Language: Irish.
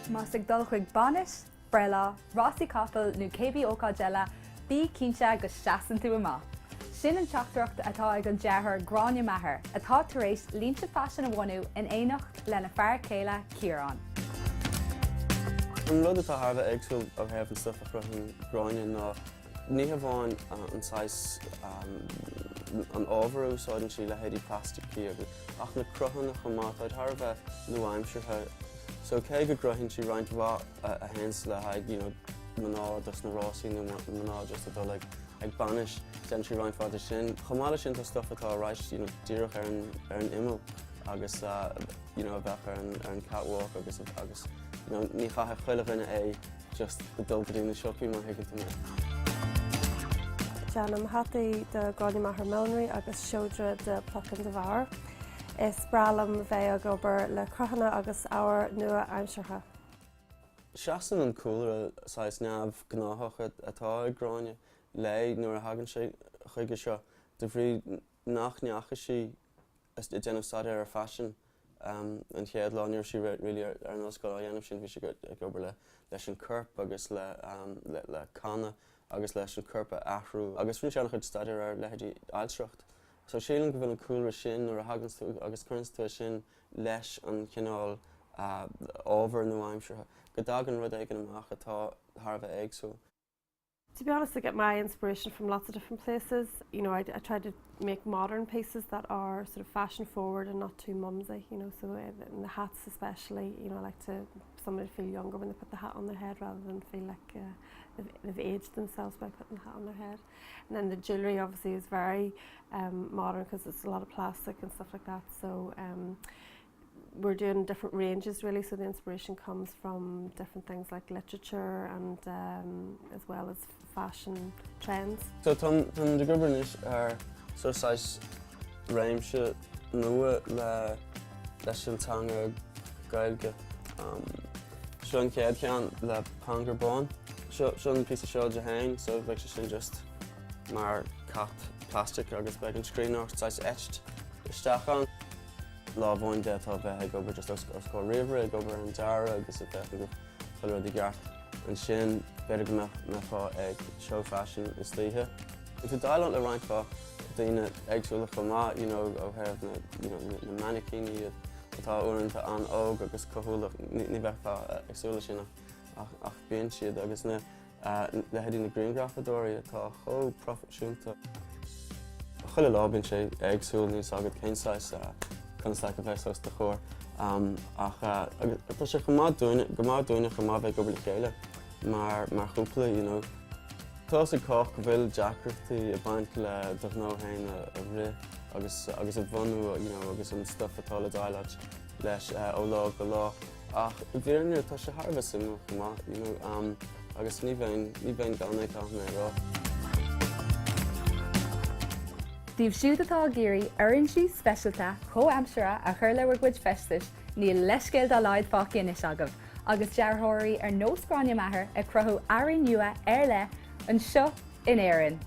Mas ag dul chuig banis, brela, rásaí capaill nó céibhí ócáid bí cínte go seasan tú amach. Sin an teachtareacht atá ag an dearthar Gráinne Maher, atá tar éis líonta faisin a bhainú in éineacht lena fear céile Ciarán. An rud atá tharbh éagsúil a bheith an stufa Cruthaíonn Gráinne ná ní bháin an sais an ábhar úsáideann sí le héadí plasticí agus ach na cruthanna chomá tá tharbh nua-aimseartha. So cé go gcruthíonn sí roinnt bha a hens le haig maná dus na rásaí nó maná just a dul ag banis den sí roinnt fáidir sin. Chomáile sin tá stuff atá ráis díreach ar an imil agus a bheith ar an catwalk agus ní chaithe chuile rinne é just go dul go dtí na siopaí mar hiigeanta mé. Déanam hataí de Gráinne Maher millinery agus seodra de Plochan de Bhar. Is bralam bheith a gobar le cruthanna agus ábhar nua-aimseartha. Seasan an cúlra sais neamh gnáthach atá ag Gráinne le nuair a hagann sé chuige seo de bhrí nach neacha sí i déanamh sada ar faisin an chéad láníir sí ri ar an osscoil a dhéanamh sin bhí sé gobar leis an corp agus le canna agus leis an corpa athrú agus bhí seanna chud staidir ar leithéidí ailsreacht. So sílan go bhfuil an cúlra sin nuair a hagann tú agus chuireann tú sin leis an cinál ábhar nua-aimseartha. Go dagan rud éigean amach atá tharbh éagsúil. To be honest, I get my inspiration from lots of different places. I try to make modern pieces that are sort of fashion forward and not too mumsy, so in the hats especially, I like somebody to feel younger when they put the hat on their head rather than feel like they've aged themselves by putting the hat on their head. And then the jewellery obviously is very modern because it's a lot of plastic and stuff like that, so we're doing different ranges really, so the inspiration comes from different things like literature and as well as fashion trends. So tan de gobarnis ar sais réimse nua leis an tanga gailge. Seo an céad ceann le mBéal. Seo an pí seo de hain, so bheith sin just mar cat plastic agus beag an scríneocht sais etched isteachán. Lá bhain de tá bheith gobar just os có riomhre gobar an deara agus a bheith go fuil rudí gceart. An sin beidir go me fá ag show fashion is títhe. If tú dáileann le roinnt fá daoine agsúla chomá ó thaobh na mannequíní atá uaireanta an óg agus cóthúla ní bheith fá agsúla sin ach bíonn siad agus le headí na greengrafadóirí atá chó profisiúnta. Chuile lá bíonn sé agsúil níos agad céinsáis chunas le bheith sos de chóir. Ach tá sé go má dúine chomá bheith gobar le chéile mar chúpla, Tá sa cách go bhfuil deacrachtaí a baint le tráthnóna a ri agus a bhunú agus an stuff atá le dáilead leis ó lá go lá. Ach bhíorne tá sé tharbh simú chomá, agus ní bhain dánaid mé rá. Díobh siúd atá géirí oireann speisialta chomh-aimseartha a chur le bhuid feistis níl leiscéil dá láid fácin is agah, agus deartháirí ar nós Gráinne Maher ag cruthú airí nua Eile an seo in éireann.